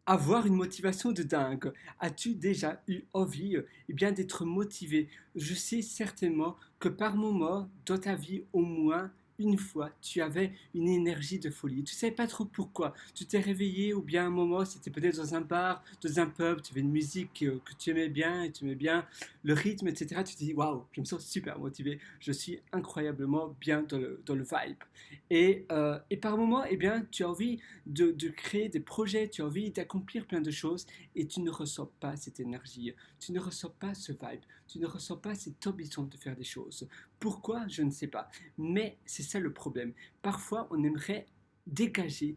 Avoir une motivation de dingue. As-tu déjà eu envie bien, d'être motivé? Je sais certainement que par moment, dans ta vie, au moins une fois, tu avais une énergie de folie. Tu ne savais pas trop pourquoi. Tu t'es réveillé ou bien un moment, c'était peut-être dans un bar, dans un pub, tu avais une musique que tu aimais bien et tu aimais bien le rythme, etc. Tu te dis, waouh, je me sens super motivé. Je suis incroyablement bien dans le vibe. Et par moment, eh bien, tu as envie de créer des projets, tu as envie d'accomplir plein de choses et tu ne ressens pas cette énergie, tu ne ressens pas ce vibe, tu ne ressens pas cette ambition de faire des choses. Pourquoi? Je ne sais pas. Mais c'est ça le problème. Parfois, on aimerait dégager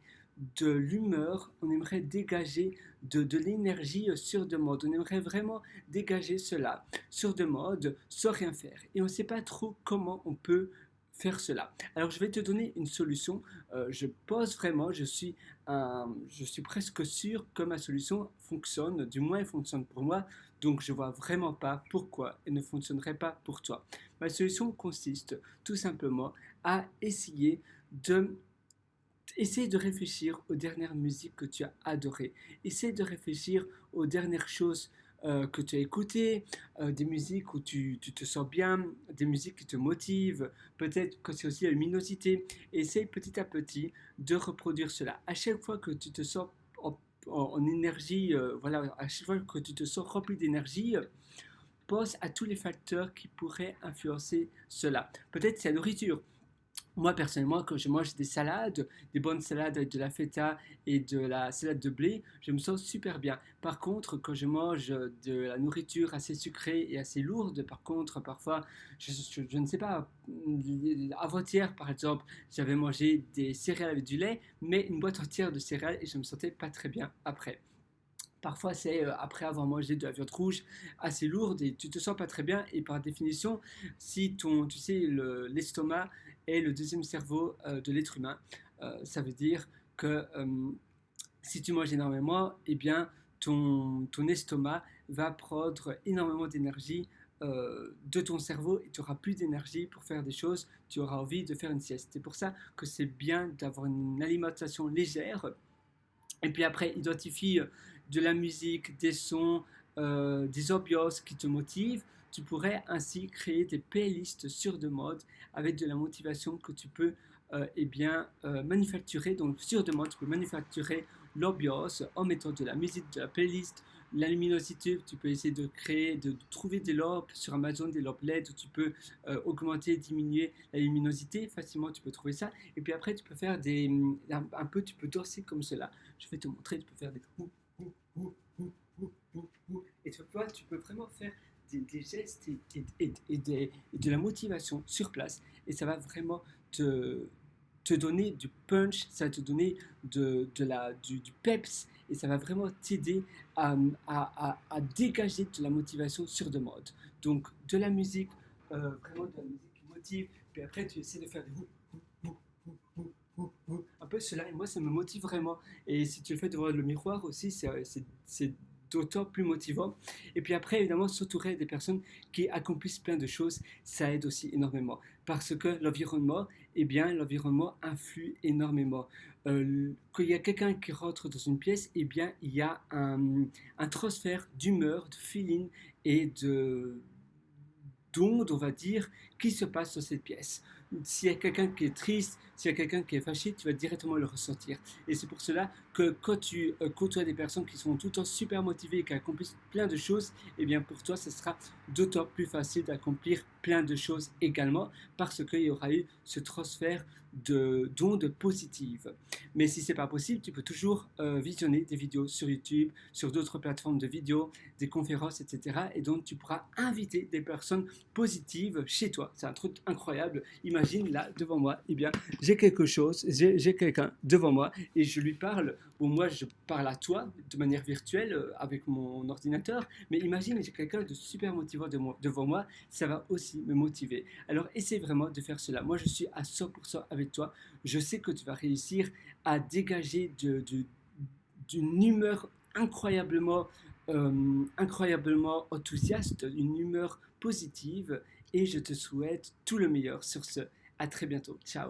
de l'humeur, on aimerait dégager de l'énergie sur demande, on aimerait vraiment dégager cela sur demande sans rien faire. Et on ne sait pas trop comment on peut faire cela. Alors je vais te donner une solution. Je pense vraiment, je suis presque sûr que ma solution fonctionne, du moins elle fonctionne pour moi, donc je vois vraiment pas pourquoi elle ne fonctionnerait pas pour toi. Ma solution consiste tout simplement à essayer de réfléchir aux dernières musiques que tu as adorées. Essaye de réfléchir aux dernières choses que tu as écoutées, des musiques où tu te sens bien, des musiques qui te motivent, peut-être que c'est aussi la luminosité. Essaye petit à petit de reproduire cela. À chaque fois que tu te sens en énergie, voilà, à chaque fois que tu te sens rempli d'énergie, pense à tous les facteurs qui pourraient influencer cela. Peut-être c'est la nourriture. Moi, personnellement, quand je mange des salades, des bonnes salades avec de la feta et de la salade de blé, je me sens super bien. Par contre, quand je mange de la nourriture assez sucrée et assez lourde, par contre, parfois, je ne sais pas, avant-hier, par exemple, j'avais mangé des céréales avec du lait, mais une boîte entière de céréales et je me sentais pas très bien après. Parfois, c'est après avoir mangé de la viande rouge assez lourde et tu te sens pas très bien. Et par définition, si tu sais, l'estomac est le deuxième cerveau de l'être humain, ça veut dire que si tu manges énormément, eh bien, ton estomac va prendre énormément d'énergie de ton cerveau et tu auras plus d'énergie pour faire des choses. Tu auras envie de faire une sieste. C'est pour ça que c'est bien d'avoir une alimentation légère et puis après, identifie de la musique, des sons, des ambiances qui te motivent. Tu pourrais ainsi créer des playlists sur demande avec de la motivation que tu peux manufacturer. Donc sur demande, tu peux manufacturer l'ambiance en mettant de la musique, de la playlist, la luminosité. Tu peux essayer de créer, de trouver des lampes sur Amazon, des lampes LED où tu peux augmenter, diminuer la luminosité. Facilement, tu peux trouver ça. Et puis après, tu peux faire un peu, tu peux danser comme cela. Je vais te montrer, tu peux faire des ouh, ouh, ouh, ouh, ouh, ouh. Et tu peux vraiment faire des gestes et de la motivation sur place. Et ça va vraiment te, te donner du punch, ça va te donner du peps et ça va vraiment t'aider à dégager de la motivation sur demande. Donc de la musique, vraiment de la musique qui motive, puis après tu essaies de faire des un peu cela, et moi ça me motive vraiment. Et si tu le fais devant le miroir aussi, c'est d'autant plus motivant. Et puis après, évidemment, s'entourer des personnes qui accomplissent plein de choses, ça aide aussi énormément. Parce que l'environnement, eh bien, l'environnement influe énormément. Quand il y a quelqu'un qui rentre dans une pièce, eh bien, il y a un transfert d'humeur, de feeling et d'onde, on va dire, qui se passe dans cette pièce. S'il y a quelqu'un qui est triste, s'il y a quelqu'un qui est fâché, tu vas directement le ressentir. Et c'est pour cela que quand tu côtoies des personnes qui sont tout le temps super motivées et qui accomplissent plein de choses, eh bien pour toi, ce sera d'autant plus facile d'accomplir plein de choses également parce qu'il y aura eu ce transfert d'ondes positives. Mais si c'est pas possible, tu peux toujours visionner des vidéos sur YouTube, sur d'autres plateformes de vidéos, des conférences, etc. Et donc tu pourras inviter des personnes positives chez toi. C'est un truc incroyable. Imagine là devant moi, eh bien j'ai quelque chose, j'ai quelqu'un devant moi et je lui parle. Bon, moi je parle à toi de manière virtuelle avec mon ordinateur, mais imagine j'ai quelqu'un de super motivant devant moi, ça va aussi me motiver. Alors essaie vraiment de faire cela. Moi je suis à 100% avec toi. Je sais que tu vas réussir à dégager d'une humeur incroyablement enthousiaste, une humeur positive et je te souhaite tout le meilleur sur ce. À très bientôt. Ciao.